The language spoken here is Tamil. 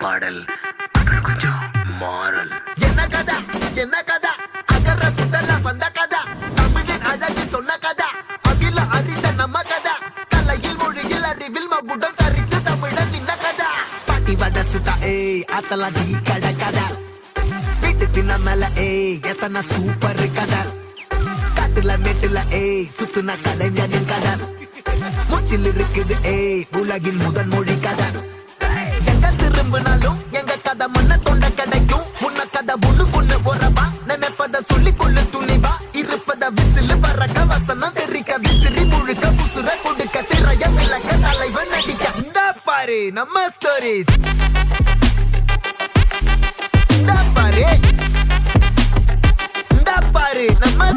பாடல் அப்புறம் கொஞ்சம் மாறல். என்ன கதா அகர முதல வந்த கதா தமிழின் அழகு சொன்ன கதா அகில அறிந்த நம்ம கதா கலையில் மொழியில் அறிவில் மகுடம் தரித்து தமிழன் நின்ன கதா பாட்டி வட சுட்டா அத்தலா டீ கடை கதா வீட்டு தின்ன மேல எத்தனை சூப்பர் கதா காட்டுல மேட்டுல சுத்துன கலைஞனின் கதா மூச்சில் இருக்குது உலகின் முதன் மொழி கதா எங்க திரும்பினாலும் எங்க கதை மண்ண தொண்ட கிடைக்கும் முன்ன கதை ஒண்ணு உறவா நினைப்பத சொல்லி கொள்ளு துணிவா இருப்பத விசிலு பறக்க வசனம் தெரிக்க விசிறி முழுக்க புசுர கொடுக்க திரைய விளக்க தலைவன் நடிக்க இந்த பாரு நம்ம ஸ்டோரிஸ் இந்த பாரு நம்ம